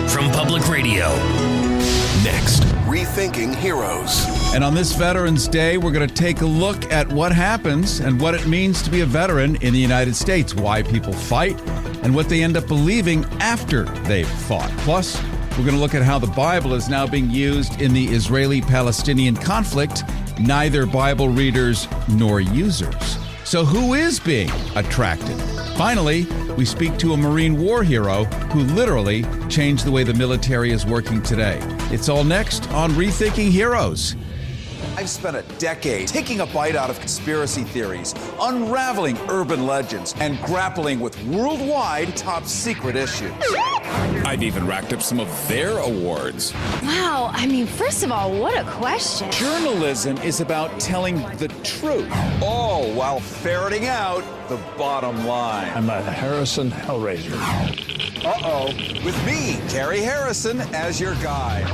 from Public Radio. Next, Rethinking Heroes. And on this Veterans Day, we're going to take a look at what happens and what it means to be a veteran in the United States, why people fight, and what they end up believing after they've fought. Plus, we're going to look at how the Bible is now being used in the Israeli-Palestinian conflict, neither Bible readers nor users. So who is being attracted? Finally, we speak to a Marine war hero who literally changed the way the military is working today. It's all next on Rethinking Heroes. I've spent a decade taking a bite out of conspiracy theories, unraveling urban legends, and grappling with worldwide top secret issues. I've even racked up some of their awards. Wow, first of all, what a question. Journalism is about telling the truth, all while ferreting out the bottom line. I'm a Harrison Hellraiser. With me, Cary Harrison, as your guide.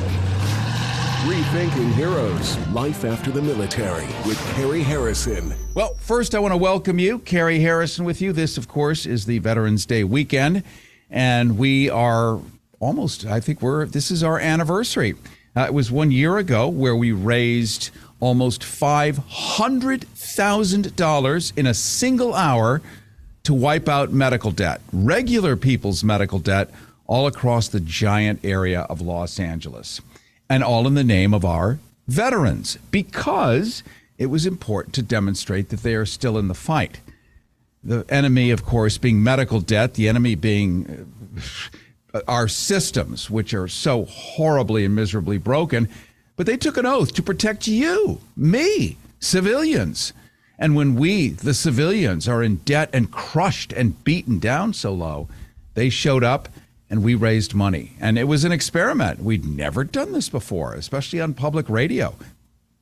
Rethinking Heroes, Life After the Military with Cary Harrison. Well, first I want to welcome you, Cary Harrison with you. This, of course, is the Veterans Day weekend, and we are almost, this is our anniversary. It was 1 year ago where we raised almost $500,000 in a single hour to wipe out medical debt, regular people's medical debt, all across the giant area of Los Angeles. And all in the name of our veterans, because it was important to demonstrate that they are still in the fight. The enemy, of course, being medical debt, the enemy being our systems, which are so horribly and miserably broken. But they took an oath to protect you, me, civilians. And when we, the civilians, are in debt and crushed and beaten down so low, they showed up and we raised money. And it was an experiment. We'd never done this before, especially on public radio.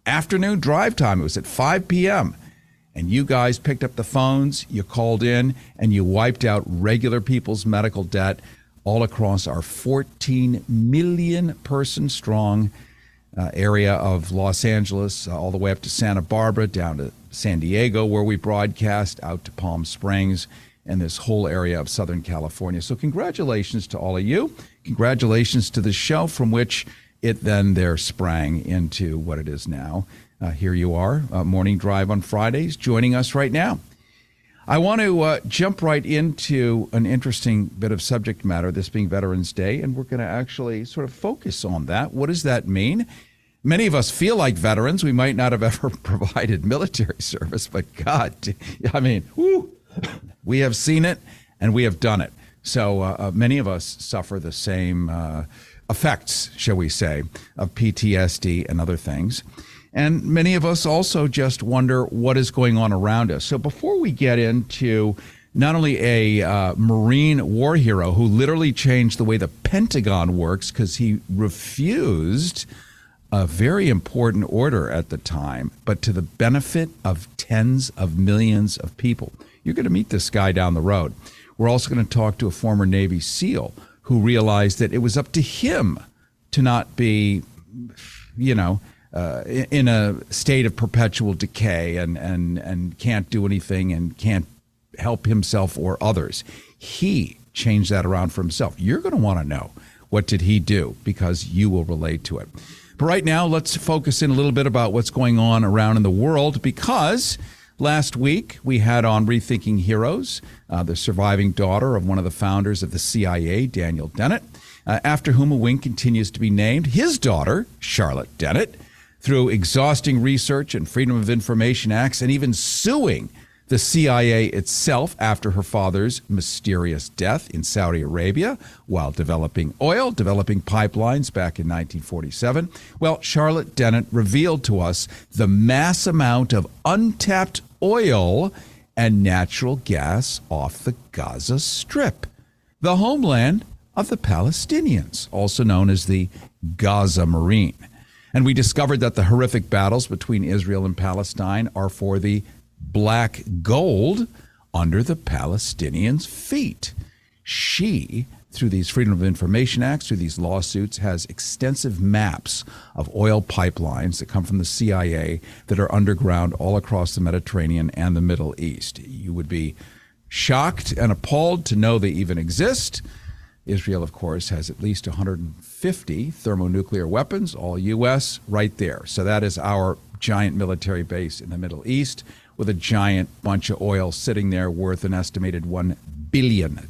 Afternoon drive time, it was at 5 p.m. And you guys picked up the phones, you called in, and you wiped out regular people's medical debt all across our 14 million person strong area of Los Angeles, all the way up to Santa Barbara, down to San Diego, where we broadcast, out to Palm Springs, and this whole area of Southern California. So congratulations to all of you. Congratulations to the show from which it then there sprang into what it is now. Here you are, Morning Drive on Fridays, joining us right now. I want to jump right into an interesting bit of subject matter, this being Veterans Day, and we're going to actually sort of focus on that. What does that mean? Many of us feel like veterans. We might not have ever provided military service, but God, we have seen it and we have done it. So many of us suffer the same effects, shall we say, of PTSD and other things. And many of us also just wonder what is going on around us. So before we get into not only a Marine war hero who literally changed the way the Pentagon works because he refused a very important order at the time, but to the benefit of tens of millions of people. You're going to meet this guy down the road. We're also going to talk to a former Navy SEAL who realized that it was up to him to not be, in a state of perpetual decay and can't do anything and can't help himself or others. He changed that around for himself. You're going to want to know, what did he do? Because you will relate to it. But right now, let's focus in a little bit about what's going on around in the world, because last week we had on Rethinking Heroes the surviving daughter of one of the founders of the CIA, Daniel Dennett, after whom a wing continues to be named. His daughter, Charlotte Dennett, through exhausting research and Freedom of Information Acts, and even suing the CIA itself after her father's mysterious death in Saudi Arabia while developing pipelines back in 1947. Well, Charlotte Dennett revealed to us the mass amount of untapped oil and natural gas off the Gaza Strip, the homeland of the Palestinians, also known as the Gaza Marine. And we discovered that the horrific battles between Israel and Palestine are for the black gold under the Palestinians' feet. She, through these Freedom of Information Acts, through these lawsuits, has extensive maps of oil pipelines that come from the CIA that are underground all across the Mediterranean and the Middle East. You would be shocked and appalled to know they even exist. Israel, of course, has at least 150 thermonuclear weapons, all U.S., right there. So that is our giant military base in the Middle East with a giant bunch of oil sitting there worth an estimated $1 billion.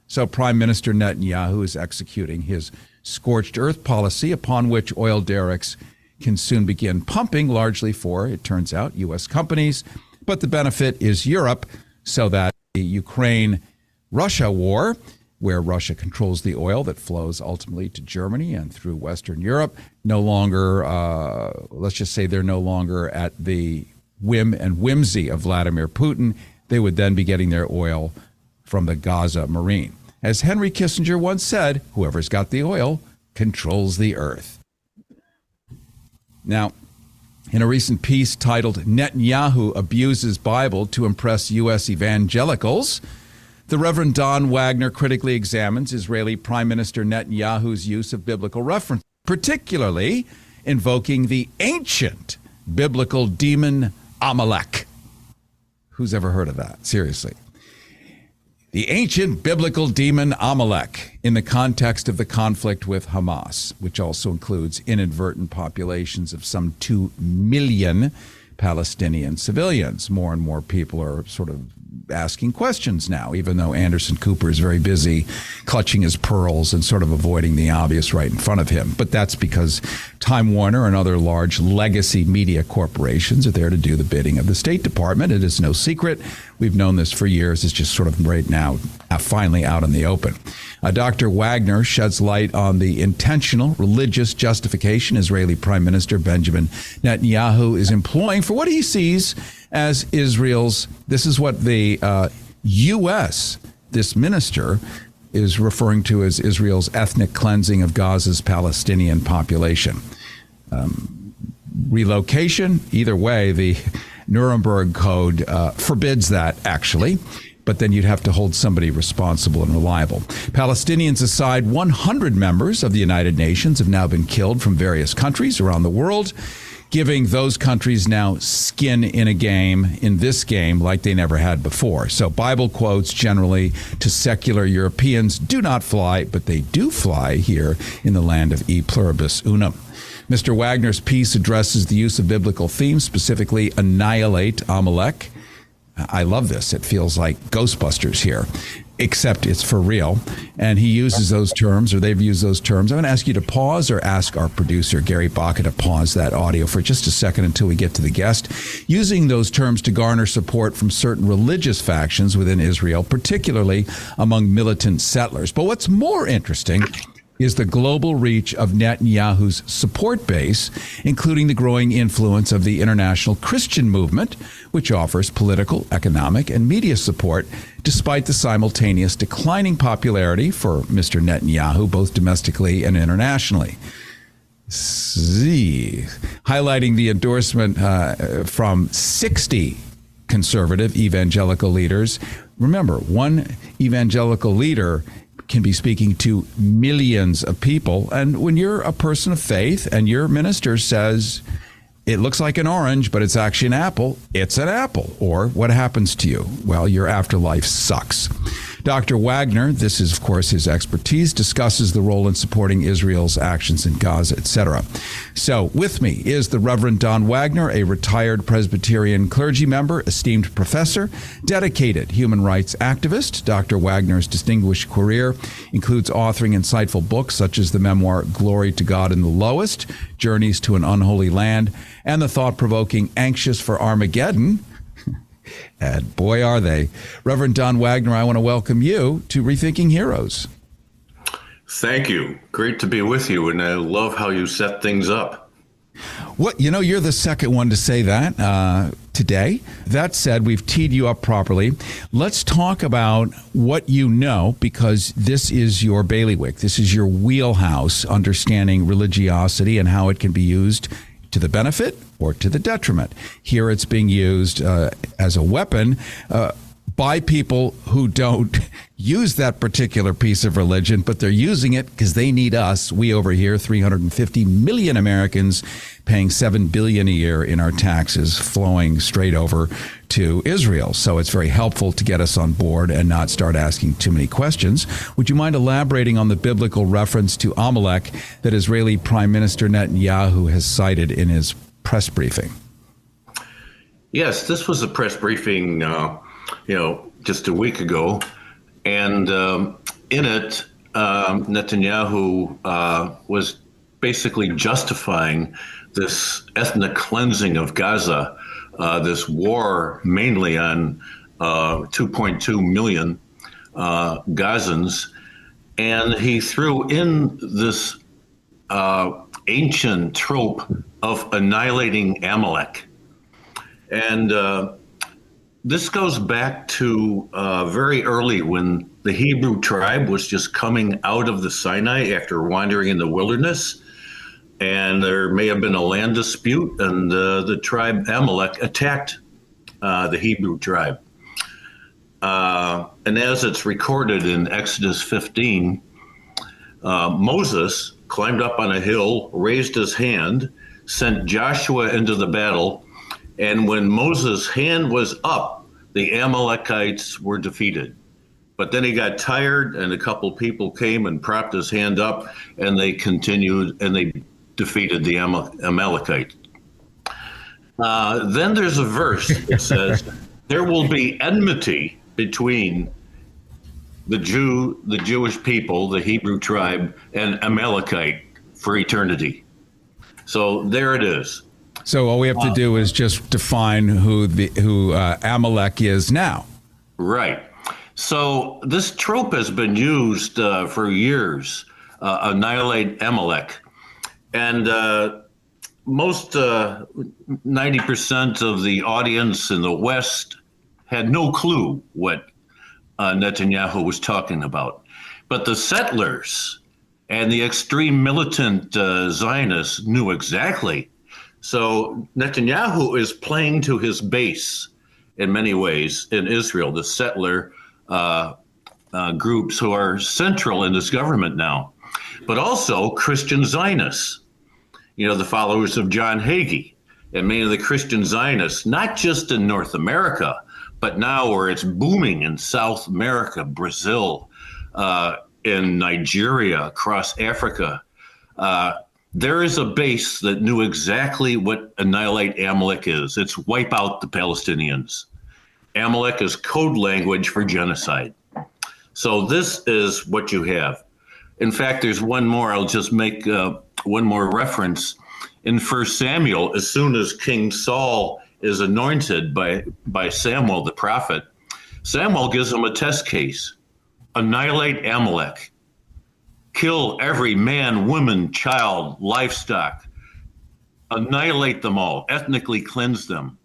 So Prime Minister Netanyahu is executing his scorched earth policy, upon which oil derricks can soon begin pumping, largely for, it turns out, U.S. companies. But the benefit is Europe, so that the Ukraine-Russia war, where Russia controls the oil that flows ultimately to Germany and through Western Europe, no longer, let's just say they're no longer at the whim and whimsy of Vladimir Putin. They would then be getting their oil from the Gaza Marine. As Henry Kissinger once said, whoever's got the oil controls the earth. Now, in a recent piece titled Netanyahu Abuses Bible to Impress U.S. Evangelicals, the Reverend Don Wagner critically examines Israeli Prime Minister Netanyahu's use of biblical reference, particularly invoking the ancient biblical demon Amalek. Who's ever heard of that? Seriously. The ancient biblical demon Amalek in the context of the conflict with Hamas, which also includes inadvertent populations of some 2 million Palestinian civilians. More and more people are sort of asking questions now, even though Anderson Cooper is very busy clutching his pearls and sort of avoiding the obvious right in front of him. But that's because Time Warner and other large legacy media corporations are there to do the bidding of the State Department. It is no secret. We've known this for years. It's just sort of right now, finally out in the open. Dr. Wagner sheds light on the intentional religious justification Israeli Prime Minister Benjamin Netanyahu is employing for what he sees as Israel's, this is what the U.S., this minister, is referring to as Israel's ethnic cleansing of Gaza's Palestinian population. Relocation, either way, the Nuremberg Code forbids that, actually. But then you'd have to hold somebody responsible and reliable. Palestinians aside, 100 members of the United Nations have now been killed from various countries around the world, giving those countries now skin in this game like they never had before. So Bible quotes generally to secular Europeans do not fly, but they do fly here in the land of e pluribus unum. Mr. Wagner's piece addresses the use of biblical themes, specifically annihilate Amalek. I love this. It feels like Ghostbusters here, except it's for real. And he uses those terms, or they've used those terms. I'm going to ask you to pause, or ask our producer, Gary Baca, to pause that audio for just a second until we get to the guest. Using those terms to garner support from certain religious factions within Israel, particularly among militant settlers. But what's more interesting is the global reach of Netanyahu's support base, including the growing influence of the international Christian movement, which offers political, economic, and media support, despite the simultaneous declining popularity for Mr. Netanyahu, both domestically and internationally. Highlighting the endorsement from 60 conservative evangelical leaders. Remember, one evangelical leader can be speaking to millions of people. And when you're a person of faith and your minister says, it looks like an orange, but it's actually an apple, it's an apple. Or what happens to you? Well, your afterlife sucks. Dr. Wagner, this is, of course, his expertise, discusses the role in supporting Israel's actions in Gaza, etc. So with me is the Reverend Don Wagner, a retired Presbyterian clergy member, esteemed professor, dedicated human rights activist. Dr. Wagner's distinguished career includes authoring insightful books such as the memoir Glory to God in the Lowest, Journeys to an Unholy Land, and the thought-provoking Anxious for Armageddon. And boy, are they. Reverend Don Wagner, I want to welcome you to Rethinking Heroes. Thank you. Great to be with you, and I love how you set things up. What, you're the second one to say that today. That said, we've teed you up properly. Let's talk about what you know, because this is your bailiwick. This is your wheelhouse, understanding religiosity and how it can be used to the benefit or to the detriment. Here it's being used as a weapon, by people who don't use that particular piece of religion, but they're using it because they need us. We over here, 350 million Americans paying $7 billion a year in our taxes flowing straight over to Israel. So it's very helpful to get us on board and not start asking too many questions. Would you mind elaborating on the biblical reference to Amalek that Israeli Prime Minister Netanyahu has cited in his press briefing? Yes, this was a press briefing, just a week ago. And in it, Netanyahu was basically justifying this ethnic cleansing of Gaza, this war mainly on 2.2 million Gazans. And he threw in this ancient trope of annihilating Amalek. And this goes back to very early when the Hebrew tribe was just coming out of the Sinai after wandering in the wilderness. And there may have been a land dispute, and the tribe Amalek attacked the Hebrew tribe. And as it's recorded in Exodus 15, Moses climbed up on a hill, raised his hand, sent Joshua into the battle, and when Moses' hand was up, the Amalekites were defeated. But then he got tired, and a couple people came and propped his hand up, and they continued, and they defeated the Amalekites. Then there's a verse that says, there will be enmity between the Jewish people, the Hebrew tribe, and Amalekite for eternity. So there it is. So all we have to do is just define who Amalek is now. Right. So this trope has been used for years, annihilate Amalek. And most 90% of the audience in the West had no clue what Netanyahu was talking about. But the settlers and the extreme militant Zionists knew exactly. So Netanyahu is playing to his base in many ways in Israel, the settler groups who are central in this government now, but also Christian Zionists, the followers of John Hagee, and many of the Christian Zionists, not just in North America, but now where it's booming in South America, Brazil, in Nigeria, across Africa. There is a base that knew exactly what annihilate Amalek is. It's wipe out the Palestinians. Amalek is code language for genocide. So this is what you have. In fact, there's one more. I'll just make one more reference. In 1 Samuel, as soon as King Saul is anointed by Samuel the prophet, Samuel gives him a test case. Annihilate Amalek. Kill every man, woman, child, livestock. Annihilate them all, ethnically cleanse them.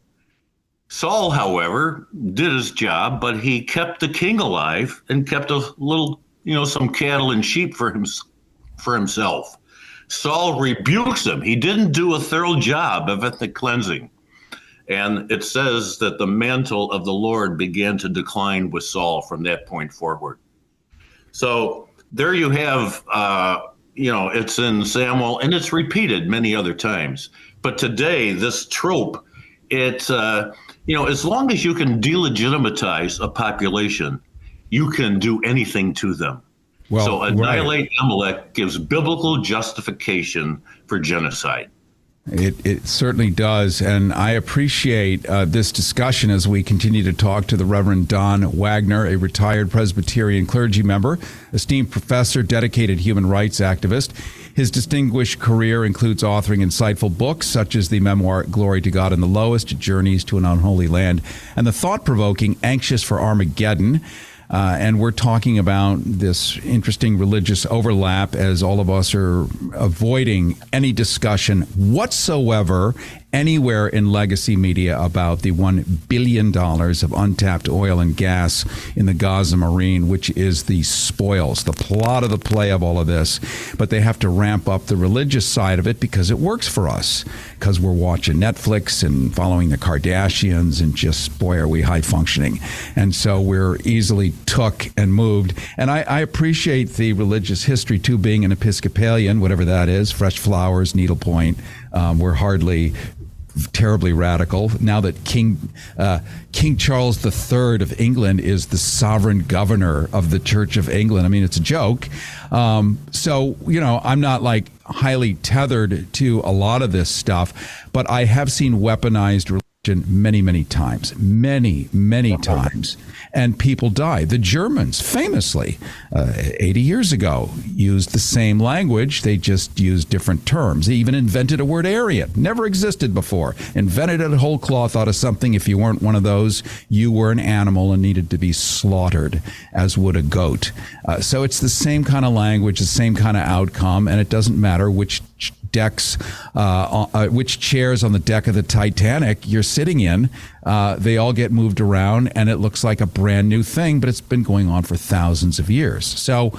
Saul, however, did his job, but he kept the king alive and kept a little, some cattle and sheep for himself. Saul rebukes him. He didn't do a thorough job of ethnic cleansing. And it says that the mantle of the Lord began to decline with Saul from that point forward. So there you have, it's in Samuel, and it's repeated many other times. But today, this trope, it's, as long as you can delegitimize a population, you can do anything to them. Well, so annihilate Amalek gives biblical justification for genocide. It certainly does, and I appreciate this discussion as we continue to talk to the Reverend Don Wagner, a retired Presbyterian clergy member, esteemed professor, dedicated human rights activist. His distinguished career includes authoring insightful books such as the memoir Glory to God in the Lowest, Journeys to an Unholy Land, and the thought-provoking Anxious for Armageddon. And we're talking about this interesting religious overlap as all of us are avoiding any discussion whatsoever anywhere in legacy media about the $1 billion of untapped oil and gas in the Gaza Marine, which is the spoils, the plot of the play of all of this. But they have to ramp up the religious side of it because it works for us, because we're watching Netflix and following the Kardashians, and just, boy, are we high functioning. And so we're easily took and moved. And I appreciate the religious history, too, being an Episcopalian, whatever that is, fresh flowers, needlepoint. We're hardly terribly radical. Now that King Charles III of England is the sovereign governor of the Church of England. I mean, it's a joke. So, I'm not like highly tethered to a lot of this stuff, but I have seen weaponized religion many times, many times. And people die. The Germans famously, 80 years ago, used the same language. They just used different terms. They even invented a word, Aryan. Never existed before. Invented it whole cloth out of something. If you weren't one of those, you were an animal and needed to be slaughtered, as would a goat. So it's the same kind of language, the same kind of outcome, and it doesn't matter which which chairs on the deck of the Titanic you're sitting in. They all get moved around, and it looks like a brand new thing, but it's been going on for thousands of years. So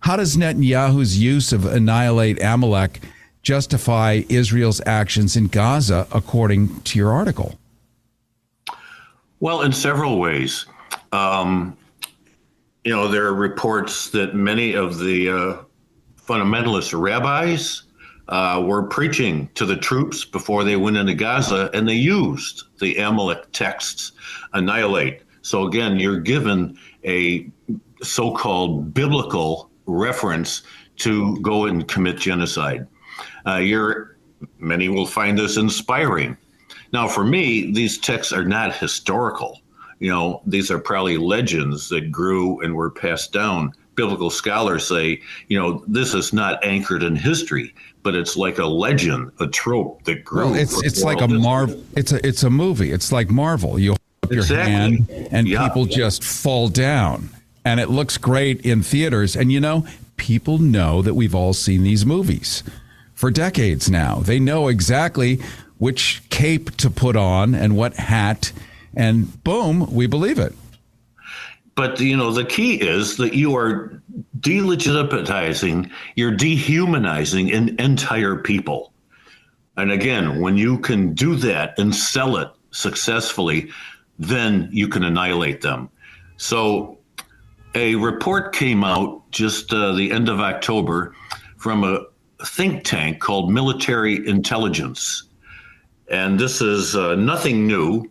how does Netanyahu's use of annihilate Amalek justify Israel's actions in Gaza, according to your article? Well, in several ways. There are reports that many of the fundamentalist rabbis were preaching to the troops before they went into Gaza, and they used the Amalek texts, annihilate. So again, you're given a so-called biblical reference to go and commit genocide. Many will find this inspiring. Now, for me, these texts are not historical. These are probably legends that grew and were passed down. Biblical scholars say, this is not anchored in history, but it's like a legend, a trope that grew. Well, it's like a Marvel. It's a movie. It's like Marvel. You hold up your hand and people just fall down, and it looks great in theaters. And people know that we've all seen these movies for decades now. They know exactly which cape to put on and what hat, and boom, we believe it. But, the key is that you are delegitimizing, you're dehumanizing an entire people. And again, when you can do that and sell it successfully, then you can annihilate them. So a report came out just the end of October from a think tank called Military Intelligence. And this is nothing new,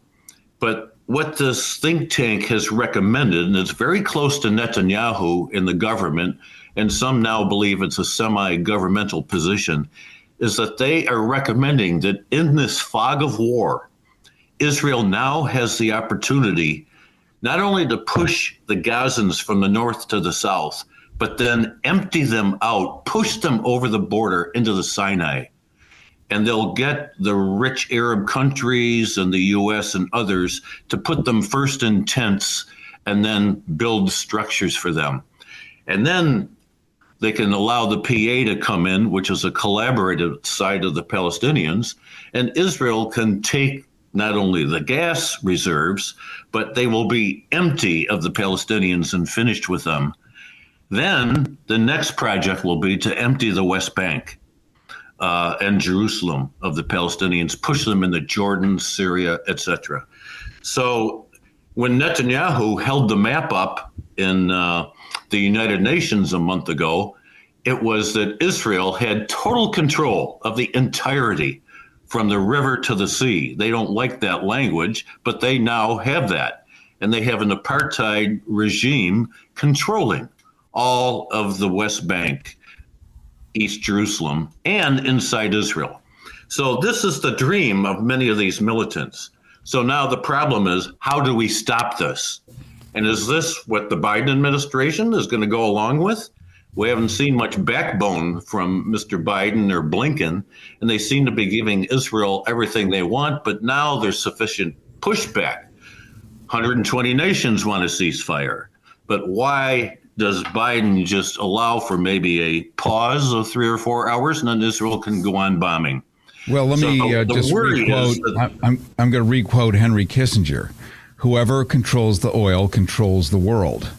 but what this think tank has recommended, and it's very close to Netanyahu in the government, and some now believe it's a semi-governmental position, is that they are recommending that in this fog of war, Israel now has the opportunity not only to push the Gazans from the north to the south, but then empty them out, push them over the border into the Sinai. And they'll get the rich Arab countries and the U.S. and others to put them first in tents and then build structures for them. And then they can allow the PA to come in, which is a collaborative side of the Palestinians, and Israel can take not only the gas reserves, but they will be empty of the Palestinians and finished with them. Then the next project will be to empty the West Bank and Jerusalem of the Palestinians, push them into Jordan, Syria, etc. So when Netanyahu held the map up in the United Nations a month ago, it was that Israel had total control of the entirety from the river to the sea. They don't like that language, but they now have that. And they have an apartheid regime controlling all of the West Bank, East Jerusalem, and inside Israel. So this is the dream of many of these militants. So now the problem is, how do we stop this? And is this what the Biden administration is going to go along with? We haven't seen much backbone from Mr. Biden or Blinken, and they seem to be giving Israel everything they want, but now there's sufficient pushback. 120 nations want a ceasefire. But why does Biden just allow for maybe a pause of 3 or 4 hours and then Israel can go on bombing? Well, let me just re-quote. I'm going to re-quote Henry Kissinger. Whoever controls the oil controls the world.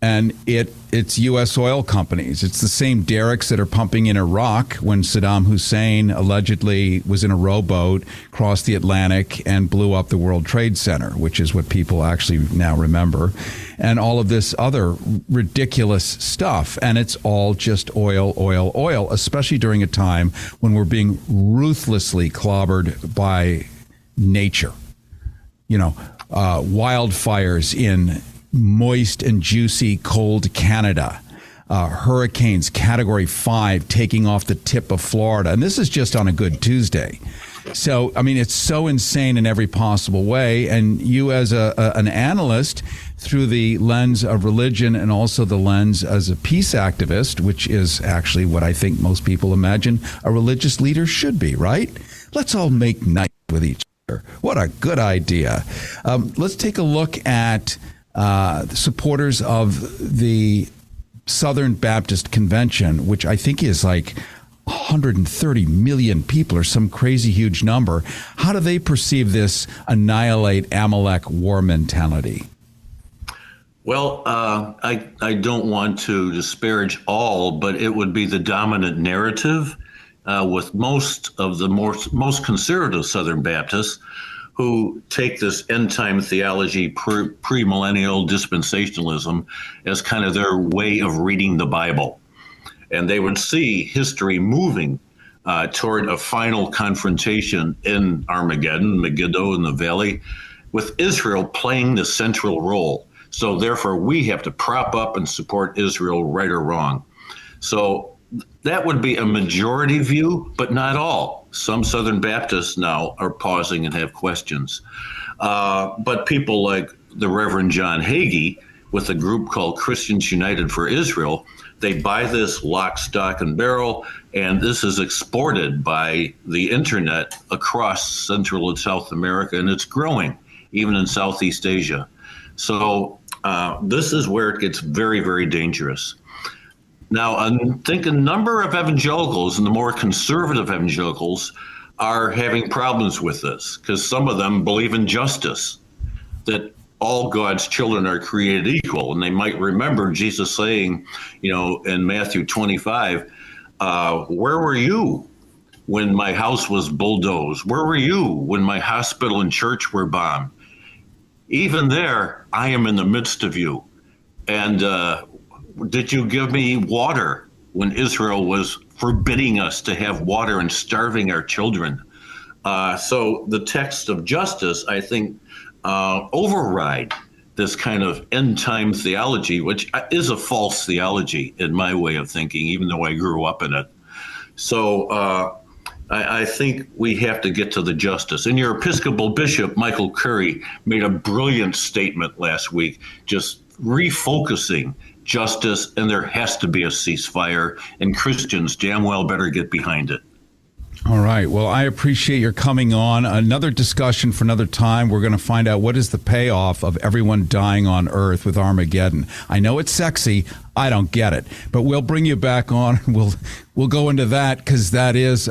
And it's U.S. oil companies. It's the same derricks that are pumping in Iraq when Saddam Hussein allegedly was in a rowboat, crossed the Atlantic, and blew up the World Trade Center, which is what people actually now remember. And all of this other ridiculous stuff. And it's all just oil, oil, oil, especially during a time when we're being ruthlessly clobbered by nature. You know, wildfires in moist and juicy cold Canada, hurricanes category 5 taking off the tip of Florida, and this is just on a good Tuesday. So I mean, it's so insane in every possible way, and you as an analyst through the lens of religion and also the lens as a peace activist, which is actually what I think most people imagine a religious leader should be, right? Let's all make nice with each other. What a good idea. Let's take a look at the supporters of the Southern Baptist Convention, which I think is like 130 million people or some crazy huge number. How do they perceive this annihilate Amalek war mentality? Well, I don't want to disparage all, but it would be the dominant narrative with most of the most conservative Southern Baptists who take this end-time theology, premillennial dispensationalism, as kind of their way of reading the Bible. And they would see history moving toward a final confrontation in Armageddon, Megiddo in the valley, with Israel playing the central role. So therefore, we have to prop up and support Israel, right or wrong. So that would be a majority view, but not all. Some Southern Baptists now are pausing and have questions. But people like the Reverend John Hagee, with a group called Christians United for Israel, they buy this lock, stock, and barrel, and this is exported by the internet across Central and South America, and it's growing, even in Southeast Asia. So this is where it gets very, very dangerous. Now, I think a number of evangelicals and the more conservative evangelicals are having problems with this because some of them believe in justice, that all God's children are created equal. And they might remember Jesus saying, in Matthew 25, where were you when my house was bulldozed? Where were you when my hospital and church were bombed? Even there, I am in the midst of you. And did you give me water when Israel was forbidding us to have water and starving our children? So the text of justice, I think, override this kind of end-time theology, which is a false theology in my way of thinking, even though I grew up in it. So I think we have to get to the justice. And your Episcopal Bishop, Michael Cary, made a brilliant statement last week, just refocusing justice, and there has to be a ceasefire, and Christians damn well better get behind it. All right. Well, I appreciate your coming on. Another discussion for another time. We're going to find out what is the payoff of everyone dying on Earth with Armageddon. I know it's sexy. I don't get it. But we'll bring you back on. We'll go into that because that is,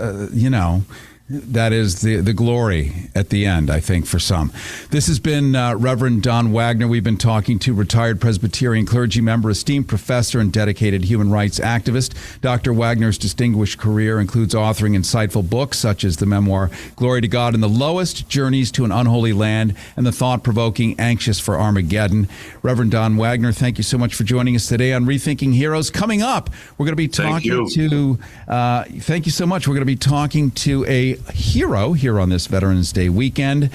that is the glory at the end, I think, for some. This has been Reverend Don Wagner. We've been talking to retired Presbyterian clergy member, esteemed professor, and dedicated human rights activist. Dr. Wagner's distinguished career includes authoring insightful books such as the memoir Glory to God in the Lowest, Journeys to an Unholy Land, and the thought-provoking Anxious for Armageddon. Reverend Don Wagner, thank you so much for joining us today on Rethinking Heroes. Coming up, we're going to be talking thank you so much. We're going to be talking to a hero here on this Veterans Day weekend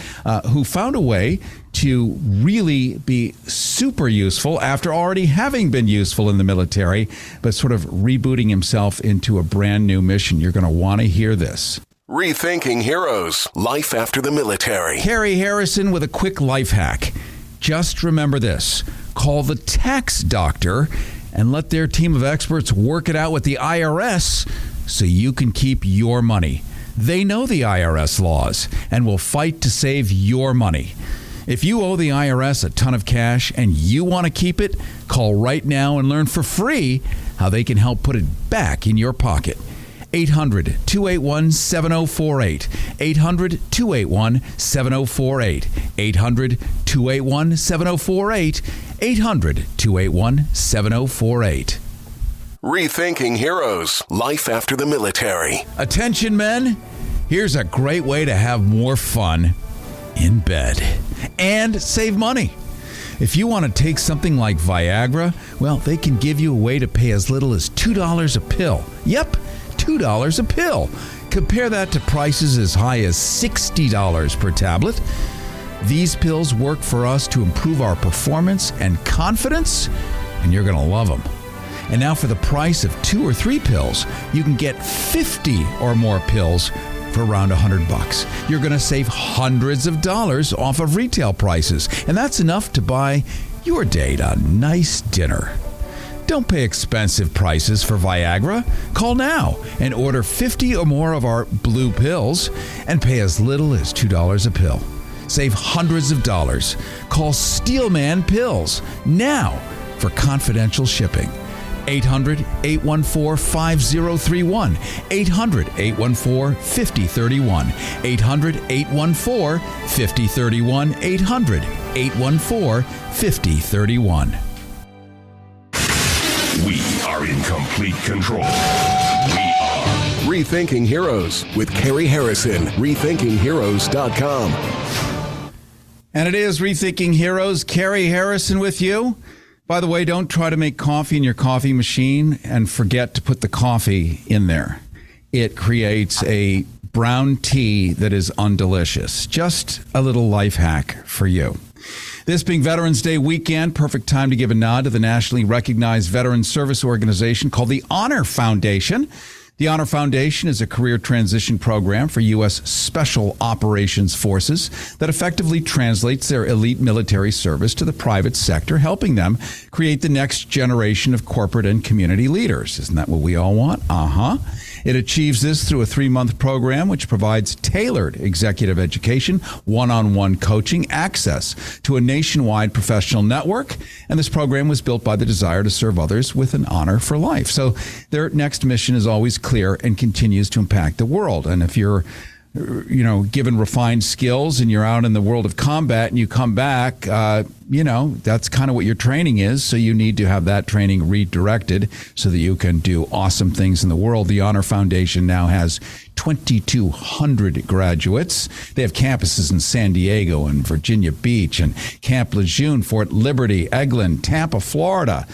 who found a way to really be super useful after already having been useful in the military, but sort of rebooting himself into a brand new mission. You're going to want to hear this. Rethinking Heroes, Life After the Military. Cary Harrison with a quick life hack. Just remember this. Call the tax doctor and let their team of experts work it out with the IRS so you can keep your money. They know the IRS laws and will fight to save your money. If you owe the IRS a ton of cash and you want to keep it, call right now and learn for free how they can help put it back in your pocket. 800-281-7048. 800-281-7048. 800-281-7048. 800-281-7048. Rethinking Heroes, Life After the Military. Attention, men. Here's a great way to have more fun in bed and save money. If you want to take something like Viagra, well, they can give you a way to pay as little as $2 a pill. Yep, $2 a pill. Compare that to prices as high as $60 per tablet. These pills work for us to improve our performance and confidence, and you're going to love them. And now for the price of 2 or 3 pills, you can get 50 or more pills for around $100. You're going to save hundreds of dollars off of retail prices, and that's enough to buy your date a nice dinner. Don't pay expensive prices for Viagra. Call now and order 50 or more of our blue pills and pay as little as $2 a pill. Save hundreds of dollars. Call Steelman Pills now for confidential shipping. 800-814-5031. 800-814-5031. 800-814-5031. 800-814-5031. We are in complete control. We are Rethinking Heroes with Cary Harrison. RethinkingHeroes.com. And it is Rethinking Heroes. Cary Harrison with you. By the way, don't try to make coffee in your coffee machine and forget to put the coffee in there. It creates a brown tea that is undelicious. Just a little life hack for you. This being Veterans Day weekend, perfect time to give a nod to the nationally recognized veteran service organization called the Honor Foundation. The Honor Foundation is a career transition program for U.S. Special Operations Forces that effectively translates their elite military service to the private sector, helping them create the next generation of corporate and community leaders. Isn't that what we all want? It achieves this through a 3-month program which provides tailored executive education, one-on-one coaching, access to a nationwide professional network, and this program was built by the desire to serve others with an honor for life. So their next mission is always clear and continues to impact the world. And if you're given refined skills and you're out in the world of combat and you come back, that's kind of what your training is. So you need to have that training redirected so that you can do awesome things in the world. The Honor Foundation now has 2,200 graduates. They have campuses in San Diego and Virginia Beach and Camp Lejeune, Fort Liberty, Eglin, Tampa, Florida,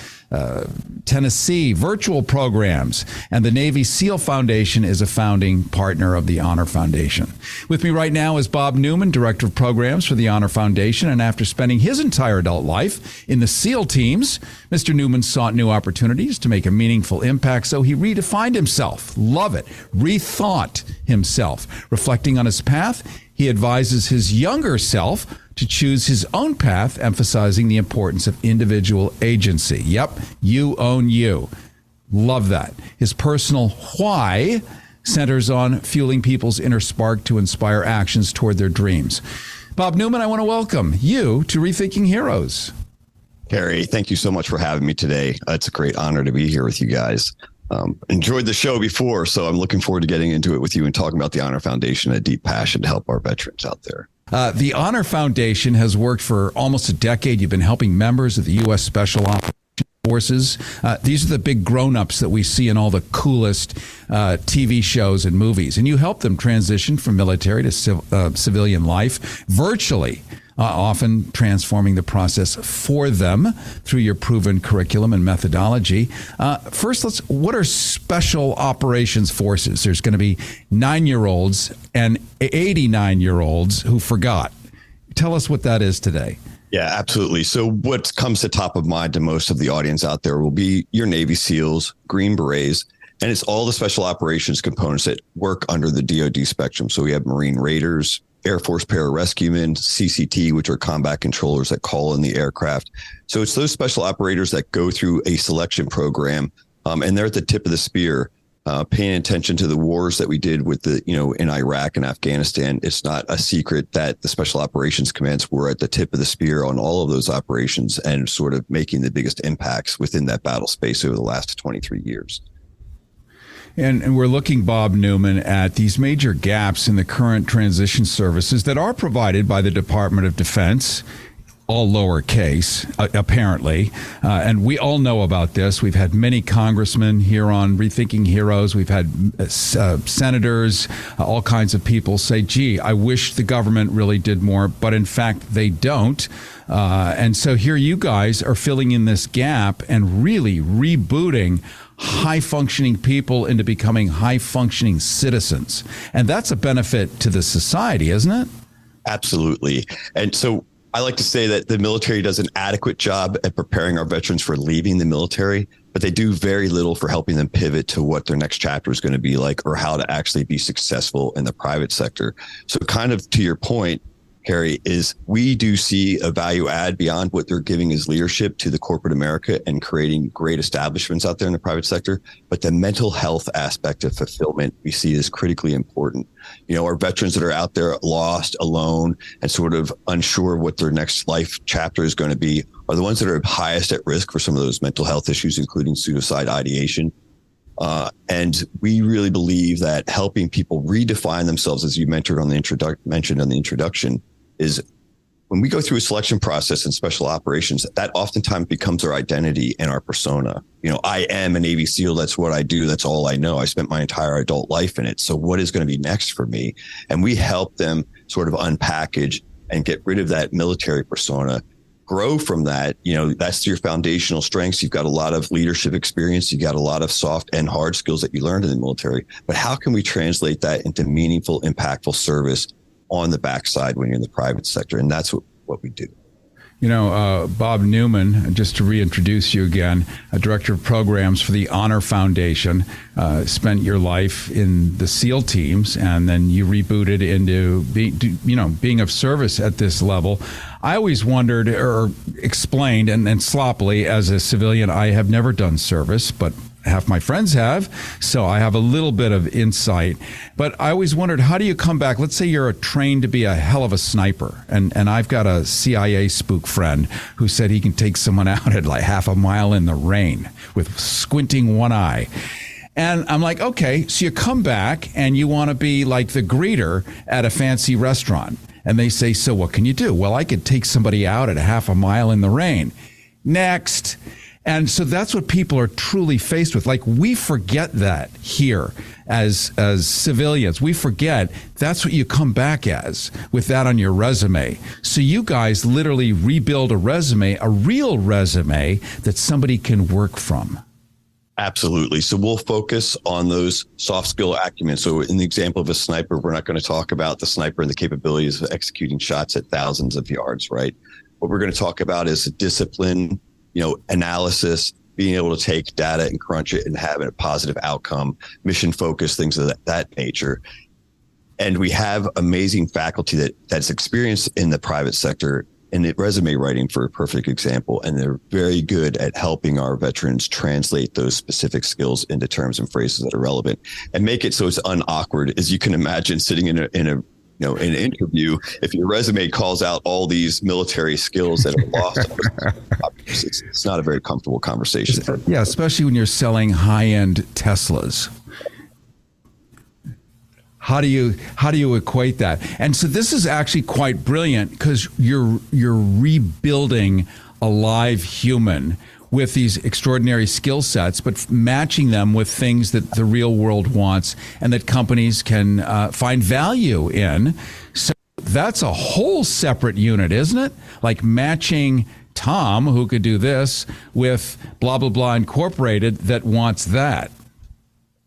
Tennessee, virtual programs, and the Navy SEAL Foundation is a founding partner of the Honor Foundation. With me right now is Bob Newman, Director of Programs for the Honor Foundation, and after spending his entire adult life in the SEAL teams, Mr. Newman sought new opportunities to make a meaningful impact, so he redefined himself. Love it. Rethought himself. Reflecting on his path, he advises his younger self to choose his own path, emphasizing the importance of individual agency. Yep, you own you. Love that. His personal why centers on fueling people's inner spark to inspire actions toward their dreams. Bob Newman, I want to welcome you to Rethinking Heroes. Cary, thank you so much for having me today. It's a great honor to be here with you guys. Enjoyed the show before, so I'm looking forward to getting into it with you and talking about the Honor Foundation, a deep passion to help our veterans out there. The Honor Foundation has worked for almost a decade. You've been helping members of the U.S. Special Operations Forces. These are the big grown-ups that we see in all the coolest TV shows and movies. And you help them transition from military to civilian life virtually, often transforming the process for them through your proven curriculum and methodology. First, what are Special Operations Forces? There's going to be 9-year-olds and 89-year-olds who forgot. Tell us what that is today. Yeah, absolutely. So what comes to top of mind to most of the audience out there will be your Navy SEALs, Green Berets, and it's all the special operations components that work under the DoD spectrum. So we have Marine Raiders, Air Force Pararescuemen, CCT, which are combat controllers that call in the aircraft. So it's those special operators that go through a selection program, and they're at the tip of the spear, paying attention to the wars that we did with in Iraq and Afghanistan. It's not a secret that the Special Operations Commands were at the tip of the spear on all of those operations and sort of making the biggest impacts within that battle space over the last 23 years. And we're looking, Bob Newman, at these major gaps in the current transition services that are provided by the Department of Defense, all lowercase, apparently. And we all know about this. We've had many congressmen here on Rethinking Heroes. We've had senators, all kinds of people say, gee, I wish the government really did more, but in fact, they don't. And so here you guys are filling in this gap and really rebooting high-functioning people into becoming high-functioning citizens. And that's a benefit to the society, isn't it? Absolutely. And so I like to say that the military does an adequate job at preparing our veterans for leaving the military, but they do very little for helping them pivot to what their next chapter is going to be like or how to actually be successful in the private sector. So kind of to your point, Cary, is we do see a value add beyond what they're giving as leadership to the corporate America and creating great establishments out there in the private sector. But the mental health aspect of fulfillment we see is critically important. You know, our veterans that are out there lost, alone, and sort of unsure what their next life chapter is going to be are the ones that are highest at risk for some of those mental health issues, including suicide ideation. And we really believe that helping people redefine themselves, as you mentioned on the introduction, is when we go through a selection process in special operations, that oftentimes becomes our identity and our persona. You know, I am a Navy SEAL. That's what I do. That's all I know. I spent my entire adult life in it. So what is going to be next for me? And we help them sort of unpackage and get rid of that military persona, grow from that. You know, that's your foundational strengths. You've got a lot of leadership experience. You've got a lot of soft and hard skills that you learned in the military. But how can we translate that into meaningful, impactful service on the backside when you're in the private sector? And that's what we do. You know, Bob Newman, just to reintroduce you again, a director of programs for the Honor Foundation, spent your life in the SEAL teams, and then you rebooted into being of service at this level. I always wondered or explained, and sloppily as a civilian, I have never done service, but half my friends have, so I have a little bit of insight. But I always wondered, how do you come back? Let's say you're trained to be a hell of a sniper, and I've got a CIA spook friend who said he can take someone out at like half a mile in the rain with squinting one eye. And I'm like, okay, so you come back and you want to be like the greeter at a fancy restaurant. And they say, so what can you do? Well, I could take somebody out at a half a mile in the rain. Next. And so that's what people are truly faced with. Like, we forget that here as civilians. We forget that's what you come back as, with that on your resume. So you guys literally rebuild a resume, a real resume that somebody can work from. Absolutely. So we'll focus on those soft skill acumen. So in the example of a sniper, we're not going to talk about the sniper and the capabilities of executing shots at thousands of yards, right? What we're going to talk about is discipline, analysis, being able to take data and crunch it and have a positive outcome, mission focus, things of that nature. And we have amazing faculty that's experienced in the private sector in resume writing, for a perfect example. And they're very good at helping our veterans translate those specific skills into terms and phrases that are relevant and make it so it's unawkward. As you can imagine, sitting in an interview, if your resume calls out all these military skills that are lost, it's not a very comfortable conversation. Yeah, especially when you're selling high-end Teslas. How do you equate that? And so this is actually quite brilliant, because you're rebuilding a live human with these extraordinary skill sets, but matching them with things that the real world wants and that companies can find value in. So that's a whole separate unit, isn't it? Like matching Tom, who could do this, with blah, blah, blah Incorporated that wants that.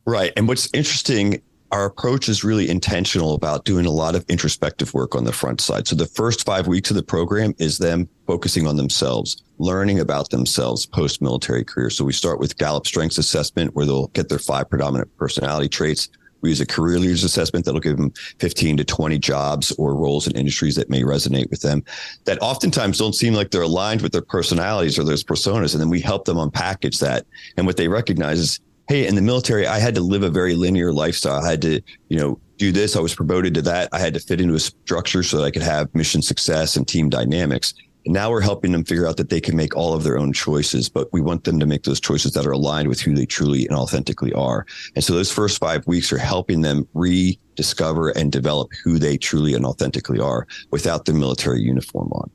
Right. And what's interesting, our approach is really intentional about doing a lot of introspective work on the front side. So the first 5 weeks of the program is them focusing on themselves, learning about themselves post-military career. So we start with Gallup Strengths Assessment, where they'll get their 5 predominant personality traits. We use a career leaders assessment that'll give them 15 to 20 jobs or roles in industries that may resonate with them, that oftentimes don't seem like they're aligned with their personalities or those personas. And then we help them unpackage that. And what they recognize is, hey, in the military, I had to live a very linear lifestyle. I had to, do this. I was promoted to that. I had to fit into a structure so that I could have mission success and team dynamics. And now we're helping them figure out that they can make all of their own choices, but we want them to make those choices that are aligned with who they truly and authentically are. And so those first 5 weeks are helping them rediscover and develop who they truly and authentically are without the military uniform on.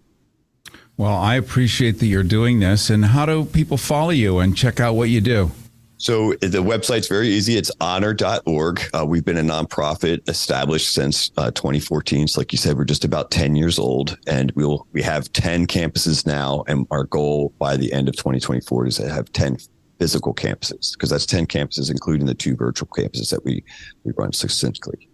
Well, I appreciate that you're doing this. And how do people follow you and check out what you do? So the website's very easy. It's honor.org. We've been a nonprofit established since 2014. So like you said, we're just about 10 years old, and we have 10 campuses now. And our goal by the end of 2024 is to have 10 physical campuses, because that's 10 campuses, including the 2 virtual campuses that we run succinctly.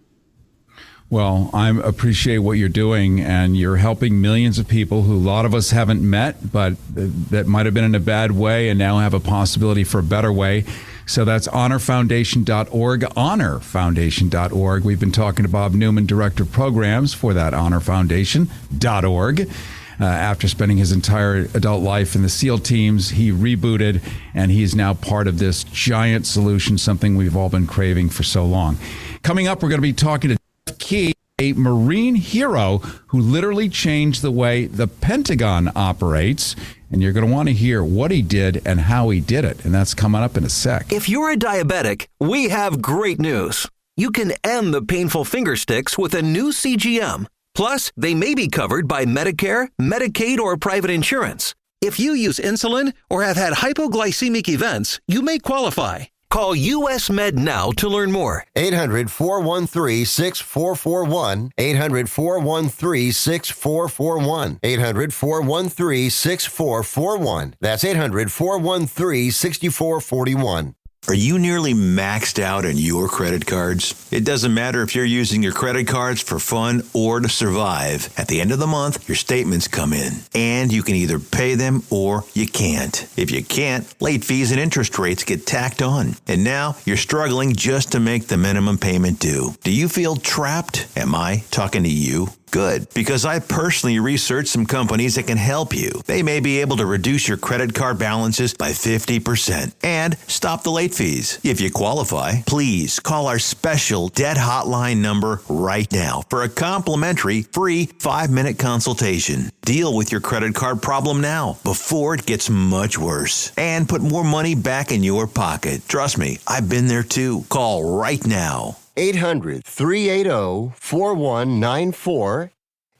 Well, I appreciate what you're doing, and you're helping millions of people who a lot of us haven't met, but that might have been in a bad way and now have a possibility for a better way. So that's honorfoundation.org, honorfoundation.org. We've been talking to Bob Newman, Director of Programs for that honorfoundation.org. After spending his entire adult life in the SEAL teams, he rebooted, and he's now part of this giant solution, something we've all been craving for so long. Coming up, we're going to be talking to Cary, a Marine hero who literally changed the way the Pentagon operates. And you're going to want to hear what he did and how he did it. And that's coming up in a sec. If you're a diabetic, we have great news. You can end the painful finger sticks with a new CGM. Plus, they may be covered by Medicare, Medicaid, or private insurance. If you use insulin or have had hypoglycemic events, you may qualify. Call US Med now to learn more. 800-413-6441. 800-413-6441. 800-413-6441. That's 800-413-6441. Are you nearly maxed out on your credit cards? It doesn't matter if you're using your credit cards for fun or to survive. At the end of the month, your statements come in, and you can either pay them or you can't. If you can't, late fees and interest rates get tacked on. And now you're struggling just to make the minimum payment due. Do you feel trapped? Am I talking to you? Good, because I personally researched some companies that can help you. They may be able to reduce your credit card balances by 50% and stop the late fees. If you qualify, please call our special debt hotline number right now for a complimentary free 5-minute consultation. Deal with your credit card problem now before it gets much worse and put more money back in your pocket. Trust me, I've been there too. Call right now. 800-380-4194.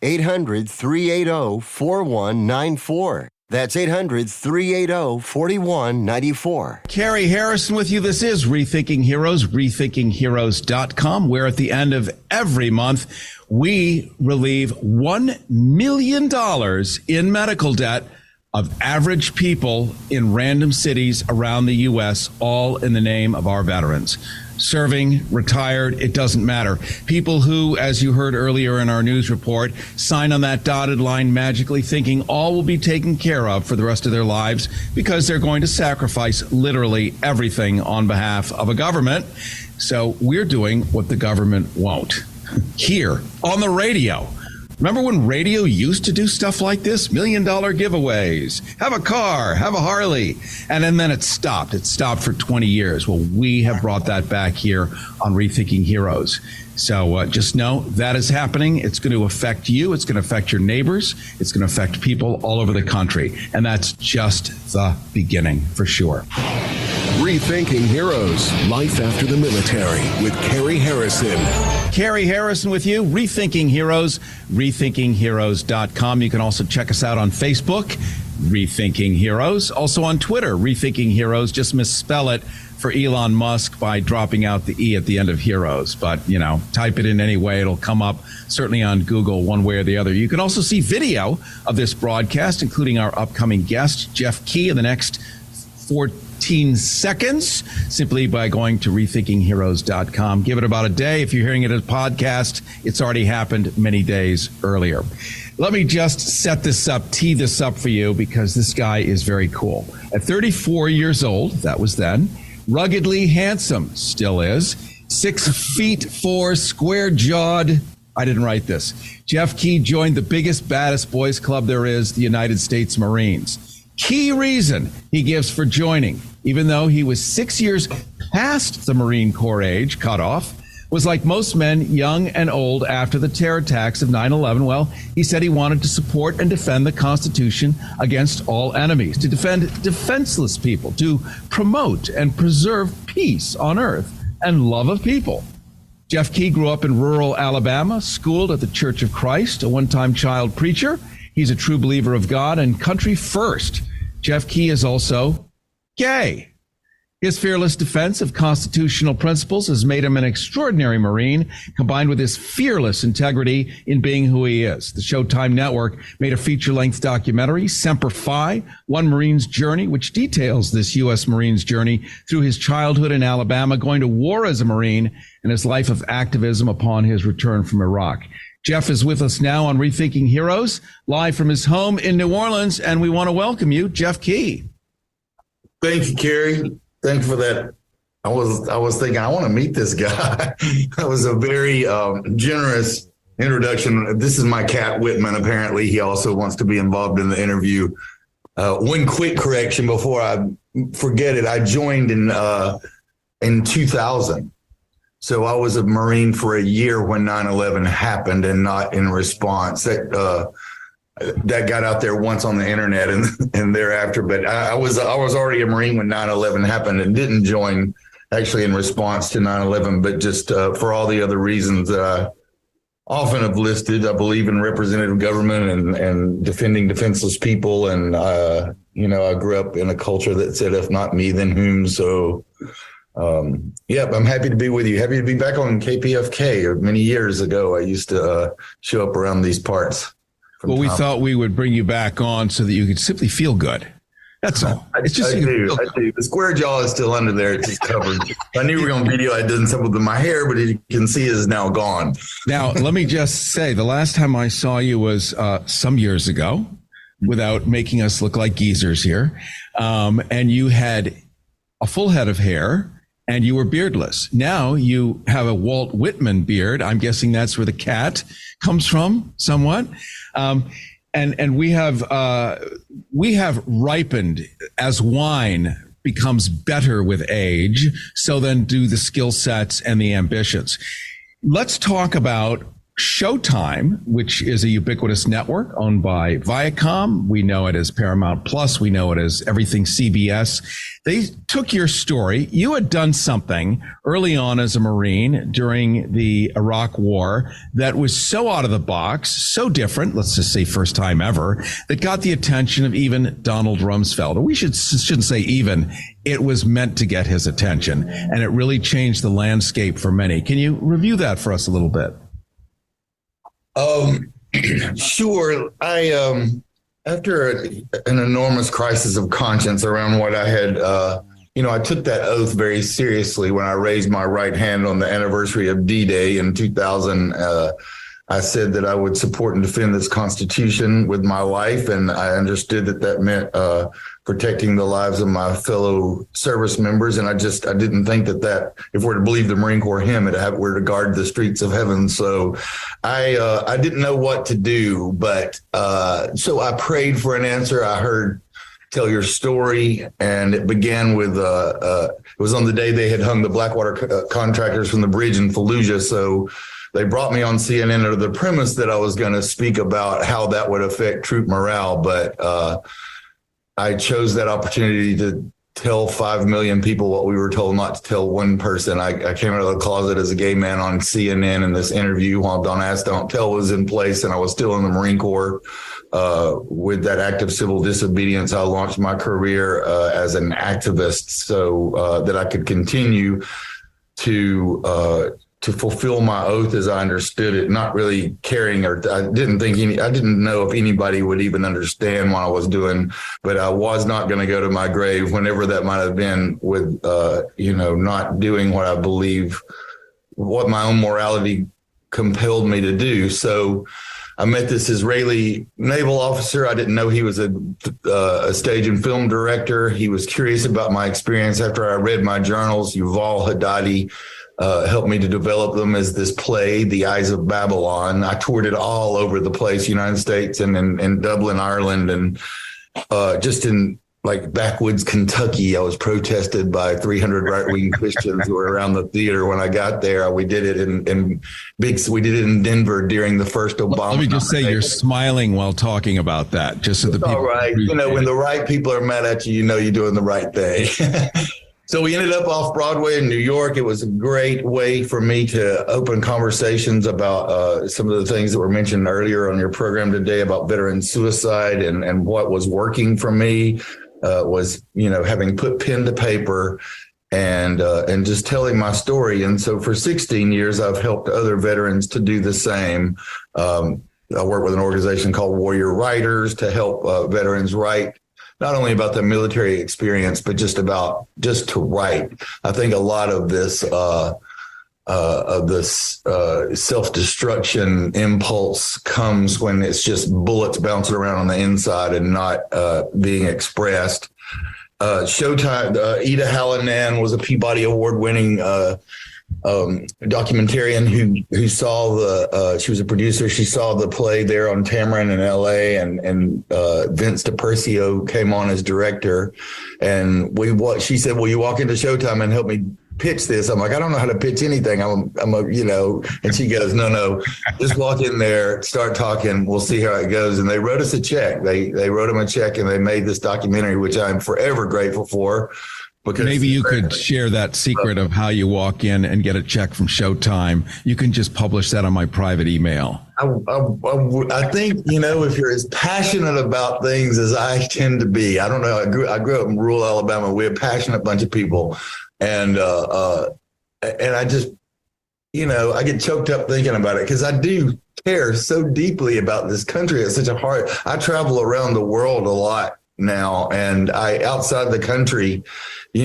800-380-4194. That's 800-380-4194. Cary Harrison with you. This is Rethinking Heroes, rethinkingheroes.com, where at the end of every month, we relieve $1 million in medical debt of average people in random cities around the U.S., all in the name of our veterans. Serving, retired, it doesn't matter. People who, as you heard earlier in our news report, sign on that dotted line magically thinking all will be taken care of for the rest of their lives because they're going to sacrifice literally everything on behalf of a government. So we're doing what the government won't. Here on the radio. Remember when radio used to do stuff like this? $1 million giveaways, have a car, have a Harley. And then it stopped. It stopped for 20 years. Well, we have brought that back here on Rethinking Heroes. So just know that is happening. It's going to affect you. It's going to affect your neighbors. It's going to affect people all over the country. And that's just the beginning for sure. Rethinking Heroes, Life After the Military with Cary Harrison. Cary Harrison with you, Rethinking Heroes, rethinkingheroes.com. You can also check us out on Facebook, Rethinking Heroes. Also on Twitter, Rethinking Heroes. Just misspell it for Elon Musk by dropping out the E at the end of Heroes. But, you know, type it in any way. It'll come up certainly on Google one way or the other. You can also see video of this broadcast, including our upcoming guest, Jeff Key, in the next 14 seconds, simply by going to rethinkingheroes.com. Give it about a day. If you're hearing it as a podcast, it's already happened many days earlier. Let me just set this up, tee this up for you, because this guy is very cool. At 34 years old, that was then, ruggedly handsome, still is, 6'4", square-jawed. I didn't write this. Jeff Key joined the biggest, baddest boys club there is, the United States Marines. Key reason he gives for joining, even though he was 6 years past the Marine Corps age cutoff, was like most men, young and old, after the terror attacks of 9/11. Well, he said he wanted to support and defend the Constitution against all enemies, to defend defenseless people, to promote and preserve peace on earth and love of people. Jeff Key grew up in rural Alabama, schooled at the Church of Christ, a one-time child preacher. He's a true believer of God and country first. Jeff Key is also gay. His fearless defense of constitutional principles has made him an extraordinary Marine, combined with his fearless integrity in being who he is. The Showtime Network made a feature-length documentary, Semper Fi, One Marine's Journey, which details this U.S. Marine's journey through his childhood in Alabama, going to war as a Marine, and his life of activism upon his return from Iraq. Jeff is with us now on Rethinking Heroes, live from his home in New Orleans, and we want to welcome you, Jeff Key. Thank you, Cary. Thank you for that. I was thinking, I want to meet this guy. That was a very generous introduction. This is my cat, Whitman. Apparently, he also wants to be involved in the interview. One quick correction before I forget it. I joined in 2000. So I was a Marine for a year when 9/11 happened and not in response. That got out there once on the internet and thereafter. But I was already a Marine when 9/11 happened and didn't join actually in response to 9/11, but just for all the other reasons that I often have listed. I believe in representative government and defending defenseless people. And, I grew up in a culture that said, if not me, then whom? So, I'm happy to be with you. Happy to be back on KPFK. Many years ago, I used to show up around these parts. Well, we thought we would bring you back on so that you could simply feel good. That's all. It's just I do. The square jaw is still under there. It's just covered. I knew we were going to video. I did something with my hair, but you can see it is now gone. Now, let me just say, the last time I saw you was some years ago, without making us look like geezers here. And you had a full head of hair and you were beardless. Now you have a Walt Whitman beard. I'm guessing that's where the cat comes from somewhat. And we have ripened as wine becomes better with age. So then do the skill sets and the ambitions. Let's talk about Showtime, which is a ubiquitous network owned by Viacom. We know it as Paramount Plus. We know it as everything CBS. They took your story. You had done something early on as a Marine during the Iraq War that was so out of the box, so different, let's just say first time ever, that got the attention of even Donald Rumsfeld. Or we shouldn't say even. It was meant to get his attention, and it really changed the landscape for many. Can you review that for us a little bit? Sure. After an enormous crisis of conscience around what I had, I took that oath very seriously when I raised my right hand on the anniversary of D-Day in 2000. I said that I would support and defend this Constitution with my life, and I understood that meant protecting the lives of my fellow service members. And I didn't think that if we're to believe the Marine Corps hymn, we're to guard the streets of heaven. So I didn't know what to do, but so I prayed for an answer. I heard tell your story, and it began with it was on the day they had hung the Blackwater contractors from the bridge in Fallujah. So they brought me on CNN under the premise that I was going to speak about how that would affect troop morale. But I chose that opportunity to tell 5 million people what we were told not to tell one person. I came out of the closet as a gay man on CNN in this interview while Don't Ask, Don't Tell was in place, and I was still in the Marine Corps. With that act of civil disobedience, I launched my career as an activist so that I could continue to fulfill my oath as I understood it, not really caring, or I didn't know if anybody would even understand what I was doing, but I was not going to go to my grave, whenever that might have been, with, not doing what I believe, what my own morality compelled me to do. So I met this Israeli naval officer. I didn't know he was a stage and film director. He was curious about my experience. After I read my journals, Yuval Hadadi helped me to develop them as this play, The Eyes of Babylon. I toured it all over the place, United States and in Dublin, Ireland, and just in like backwoods Kentucky. I was protested by 300 right-wing Christians who were around the theater when I got there. We did it we did it in Denver during the first Obama. Let me just say you're smiling while talking about that, just so the people. All right. When the right people are mad at you, you're doing the right thing. So we ended up off Broadway in New York. It was a great way for me to open conversations about some of the things that were mentioned earlier on your program today about veteran suicide, and what was working for me was, having put pen to paper and just telling my story. And so for 16 years, I've helped other veterans to do the same. I work with an organization called Warrior Writers to help veterans write not only about the military experience, but just to write. I think a lot of this self-destruction impulse comes when it's just bullets bouncing around on the inside and not being expressed. Showtime, Ida Hallinan was a Peabody Award-winning documentarian who saw she was a producer. She saw the play there on Tamarind in LA, and Vince DiPercio came on as director. And she said, "Will you walk into Showtime and help me pitch this?" I'm like, "I don't know how to pitch anything. I'm and she goes, no, just walk in there, start talking. We'll see how it goes." And they wrote us a check. They wrote him a check, and they made this documentary, which I'm forever grateful for. Because maybe you could share that secret of how you walk in and get a check from Showtime. You can just publish that on my private email. I think, if you're as passionate about things as I tend to be, I don't know. I grew up in rural Alabama. We're a passionate bunch of people. And I just, I get choked up thinking about it because I do care so deeply about this country. It's such I travel around the world a lot now, and outside the country, a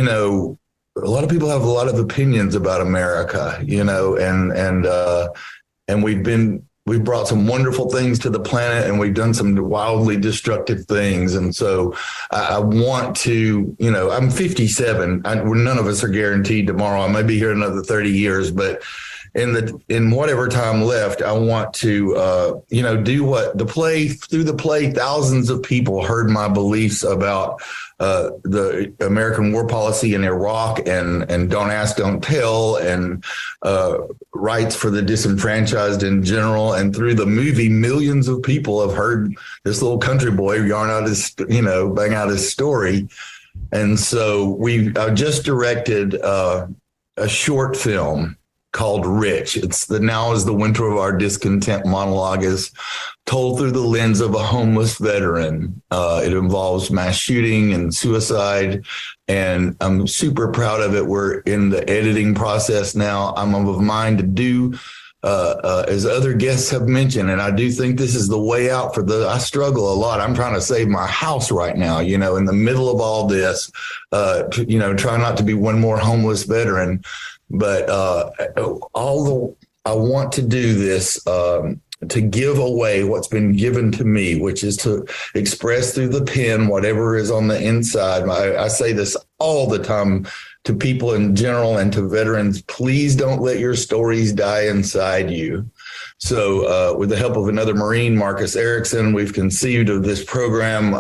lot of people have a lot of opinions about America, and we've brought some wonderful things to the planet, and we've done some wildly destructive things. And so I want to, I'm 57. None of us are guaranteed tomorrow. I may be here another 30 years, but in whatever time left, I want to, do what through the play, thousands of people heard my beliefs about the American war policy in Iraq and Don't Ask, Don't Tell, and rights for the disenfranchised in general. And through the movie, millions of people have heard this little country boy bang out his story. And so I just directed a short film called Rich. It's Now is the Winter of Our Discontent monologue is told through the lens of a homeless veteran. It involves mass shooting and suicide, and I'm super proud of it. We're in the editing process now. I'm of mind to do, as other guests have mentioned, and I do think this is the way out I struggle a lot. I'm trying to save my house right now, in the middle of all this, try not to be one more homeless veteran. But I want to do this to give away what's been given to me, which is to express through the pen whatever is on the inside. I say this all the time to people in general and to veterans: please don't let your stories die inside you. So with the help of another Marine, Marcus Erickson, we've conceived of this program,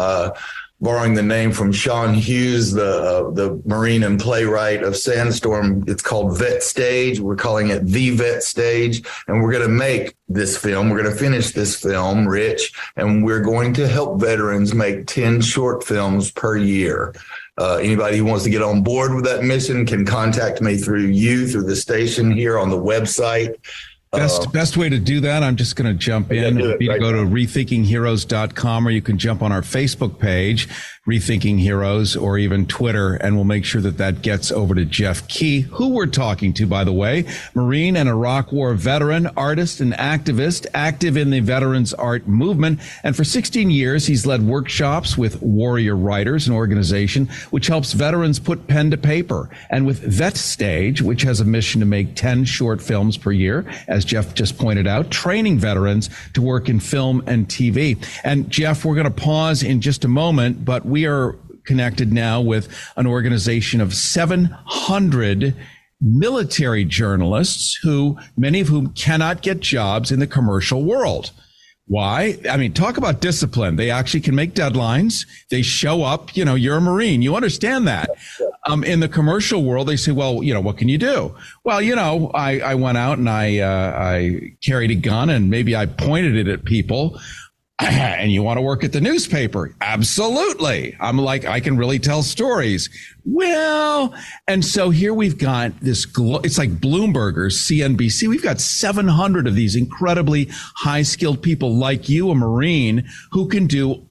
borrowing the name from Sean Hughes, the Marine and playwright of Sandstorm. It's called Vet Stage. We're calling it The Vet Stage. And we're going to make this film. We're going to finish this film, Rich, and we're going to help veterans make 10 short films per year. Anybody who wants to get on board with that mission can contact me through the station here on the website. Best way to do that, I'm just going to jump in, would be to go to rethinkingheroes.com, or you can jump on our Facebook page, Rethinking Heroes, or even Twitter, and we'll make sure that gets over to Jeff Key, who we're talking to, by the way, Marine and Iraq War veteran, artist and activist, active in the veterans art movement. And for 16 years, he's led workshops with Warrior Writers, an organization which helps veterans put pen to paper. And with Vet Stage, which has a mission to make 10 short films per year, as Jeff just pointed out, training veterans to work in film and TV. And Jeff, we're going to pause in just a moment, but we are connected now with an organization of 700 military journalists, many of whom cannot get jobs in the commercial world. Why? I mean, talk about discipline. They actually can make deadlines. They show up. You're a Marine. You understand that. In the commercial world, they say, well, what can you do? Well, I went out and I carried a gun and maybe I pointed it at people. And you want to work at the newspaper? Absolutely. I'm like, I can really tell stories. Well, and so here we've got this, it's like Bloomberg or CNBC. We've got 700 of these incredibly high skilled people like you, a Marine, who can do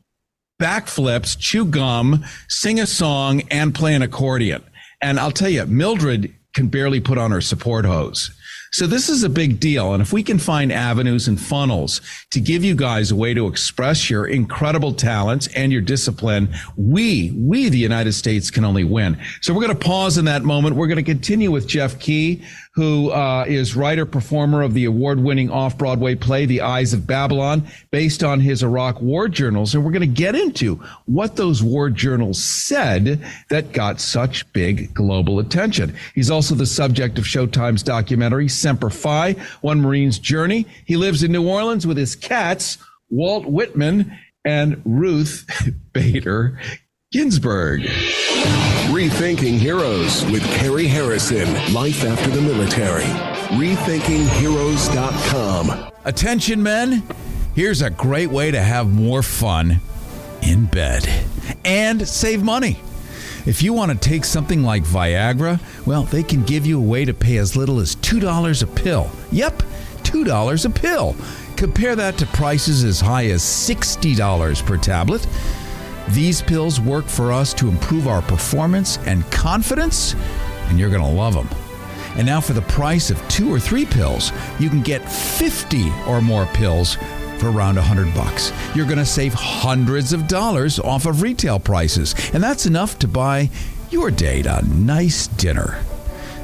backflips, chew gum, sing a song, and play an accordion. And I'll tell you, Mildred can barely put on her support hose. So this is a big deal. And if we can find avenues and funnels to give you guys a way to express your incredible talents and your discipline, we, the United States, can only win. So we're going to pause in that moment. We're going to continue with Jeff Key, who is writer, performer of the award-winning off-Broadway play, The Eyes of Babylon, based on his Iraq war journals. And we're going to get into what those war journals said that got such big global attention. He's also the subject of Showtime's documentary, Semper Fi, One Marine's Journey. He lives in New Orleans with his cats, Walt Whitman and Ruth Bader Ginsburg. Rethinking Heroes with Cary Harrison. Life after the military. RethinkingHeroes.com. Attention, men. Here's a great way to have more fun in bed and save money. If you want to take something like Viagra, well, they can give you a way to pay as little as $2 a pill. Yep, $2 a pill. Compare that to prices as high as $60 per tablet. These pills work for us to improve our performance and confidence, and you're going to love them. And now for the price of 2 or 3 pills, you can get 50 or more pills for around $100. You're going to save hundreds of dollars off of retail prices, and that's enough to buy your date a nice dinner.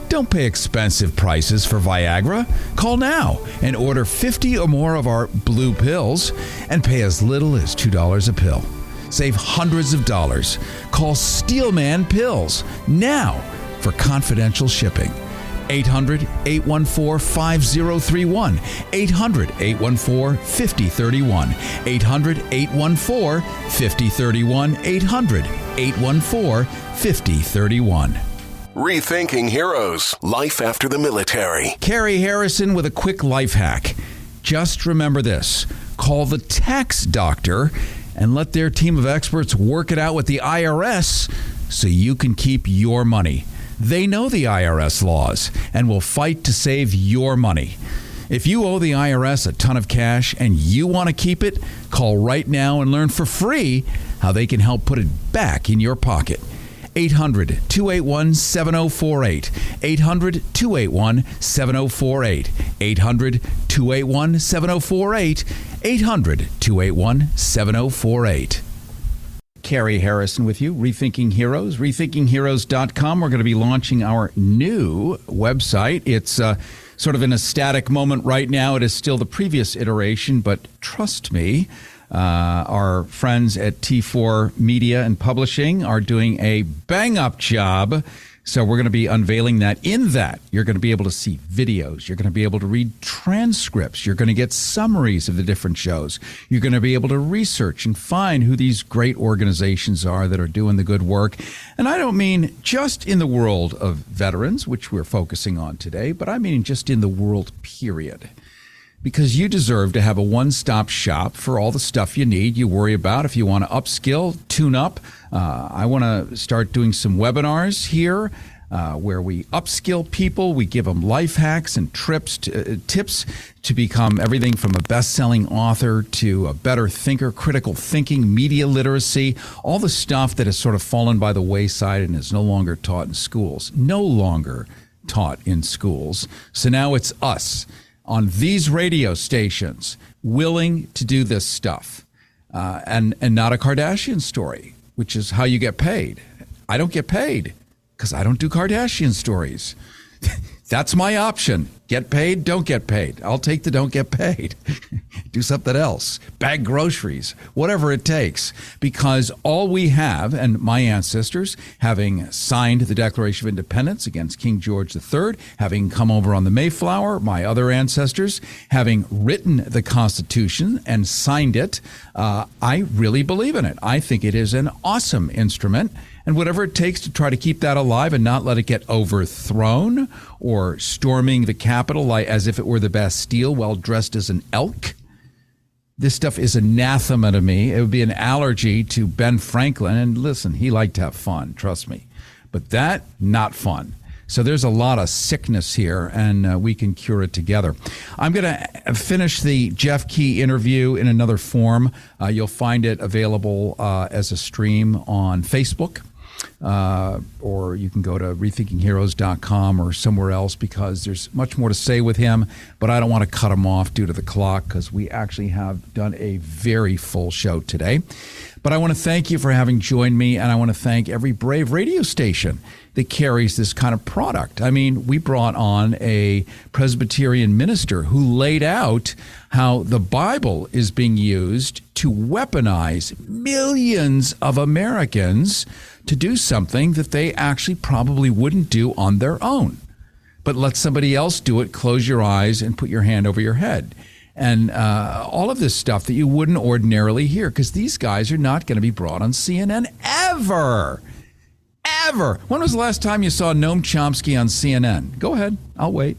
Don't pay expensive prices for Viagra. Call now and order 50 or more of our blue pills and pay as little as $2 a pill. Save hundreds of dollars. Call Steelman Pills now for confidential shipping. 800-814-5031. 800-814-5031. 800-814-5031. 800-814-5031. Rethinking Heroes. Life after the military. Cary Harrison with a quick life hack. Just remember this. Call the tax doctor and let their team of experts work it out with the IRS so you can keep your money. They know the IRS laws and will fight to save your money. If you owe the IRS a ton of cash and you want to keep it, call right now and learn for free how they can help put it back in your pocket. 800-281-7048. 800-281-7048. 800-281-7048. 800-281-7048. Cary Harrison with you, Rethinking Heroes, rethinkingheroes.com. We're going to be launching our new website. It's sort of in a static moment right now. It is still the previous iteration, but trust me, our friends at T4 Media and Publishing are doing a bang-up job. So we're going to be unveiling that. In that, you're going to be able to see videos. You're going to be able to read transcripts. You're going to get summaries of the different shows. You're going to be able to research and find who these great organizations are that are doing the good work. And I don't mean just in the world of veterans, which we're focusing on today, but I mean just in the world, period. Because you deserve to have a one-stop shop for all the stuff you need, you worry about. If you want to upskill, tune up. I want to start doing some webinars here where we upskill people. We give them life hacks and tips to become everything from a best-selling author to a better thinker, critical thinking, media literacy, all the stuff that has sort of fallen by the wayside and is no longer taught in schools. No longer taught in schools. So now it's us on these radio stations willing to do this stuff and not a Kardashian story, which is how you get paid. I don't get paid because I don't do Kardashian stories. That's my option. Get paid, don't get paid. I'll take the don't get paid. Do something else. Bag groceries, whatever it takes. Because all we have, and my ancestors, having signed the Declaration of Independence against King George III, having come over on the Mayflower, my other ancestors, having written the Constitution and signed it, I really believe in it. I think it is an awesome instrument. And whatever it takes to try to keep that alive and not let it get overthrown or storming the Capitol as if it were the Bastille while dressed as an elk. This stuff is anathema to me. It would be an allergy to Ben Franklin. And listen, he liked to have fun, trust me. But that, not fun. So there's a lot of sickness here, and we can cure it together. I'm going to finish the Jeff Key interview in another form. You'll find it available as a stream on Facebook. Or you can go to rethinkingheroes.com or somewhere else, because there's much more to say with him, but I don't want to cut him off due to the clock, because we actually have done a very full show today. But I want to thank you for having joined me, and I want to thank every brave radio station that carries this kind of product. I mean, we brought on a Presbyterian minister who laid out how the Bible is being used to weaponize millions of Americans to do something that they actually probably wouldn't do on their own. But let somebody else do it, close your eyes, and put your hand over your head. And all of this stuff that you wouldn't ordinarily hear, because these guys are not going to be brought on CNN ever. Ever. When was the last time you saw Noam Chomsky on CNN? Go ahead. I'll wait.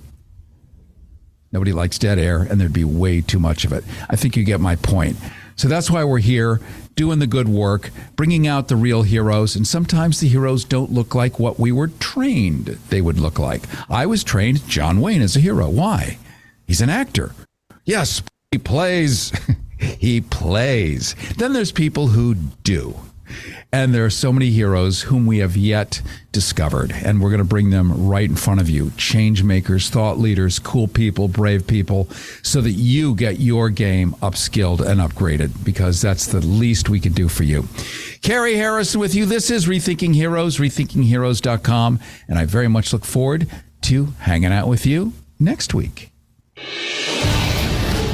Nobody likes dead air, and there'd be way too much of it. I think you get my point. So that's why we're here, doing the good work, bringing out the real heroes. And sometimes the heroes don't look like what we were trained they would look like. I was trained John Wayne as a hero. Why? He's an actor. Yes, he plays. He plays. Then there's people who do. And there are so many heroes whom we have yet discovered, and we're going to bring them right in front of you. Change makers, thought leaders, cool people, brave people, so that you get your game upskilled and upgraded, because that's the least we can do for you. Cary Harrison with you. This is Rethinking Heroes, rethinkingheroes.com, and I very much look forward to hanging out with you next week.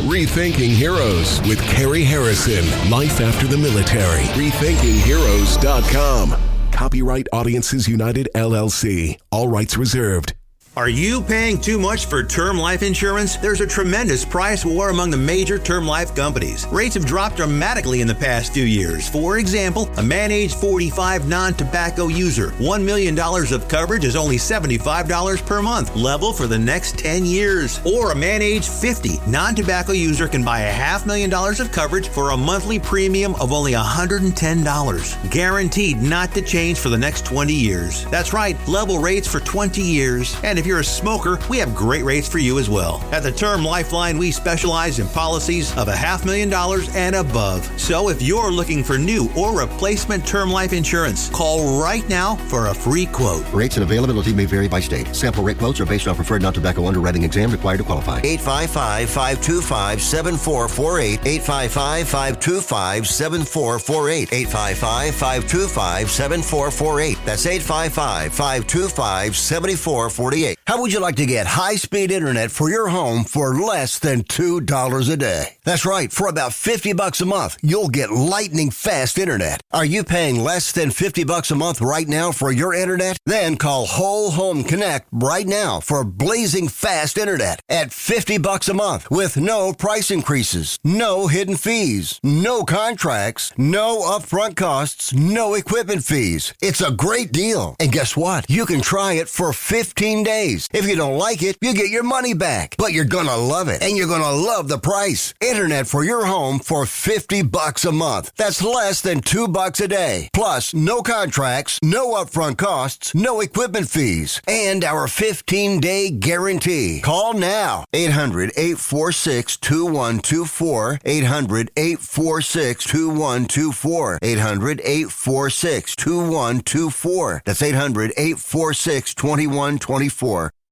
Rethinking Heroes with Cary Harrison. Life after the military. RethinkingHeroes.com. Copyright Audiences United, LLC. All rights reserved. Are you paying too much for term life insurance? There's a tremendous price war among the major term life companies. Rates have dropped dramatically in the past few years. For example, a man age 45 non-tobacco user, $1 million of coverage is only $75 per month, level for the next 10 years. Or a man age 50 non-tobacco user can buy $500,000 of coverage for a monthly premium of only $110, guaranteed not to change for the next 20 years. That's right, level rates for 20 years. And if you're a smoker, we have great rates for you as well. At the Term Lifeline, we specialize in policies of $500,000 and above. So if you're looking for new or replacement term life insurance, call right now for a free quote. Rates and availability may vary by state. Sample rate quotes are based on preferred non-tobacco underwriting exam required to qualify. 855-525-7448. 855-525-7448. 855-525-7448. That's 855-525-7448. How would you like to get high-speed internet for your home for less than $2 a day? That's right. For about $50 a month, you'll get lightning fast internet. Are you paying less than $50 a month right now for your internet? Then call Whole Home Connect right now for blazing fast internet at $50 a month with no price increases, no hidden fees, no contracts, no upfront costs, no equipment fees. It's a great deal. And guess what? You can try it for 15 days. If you don't like it, you get your money back. But you're going to love it, and you're going to love the price. Internet for your home for $50 a month. That's less than $2 a day. Plus, no contracts, no upfront costs, no equipment fees, and our 15-day guarantee. Call now. 800-846-2124. 800-846-2124. 800-846-2124. That's 800-846-2124.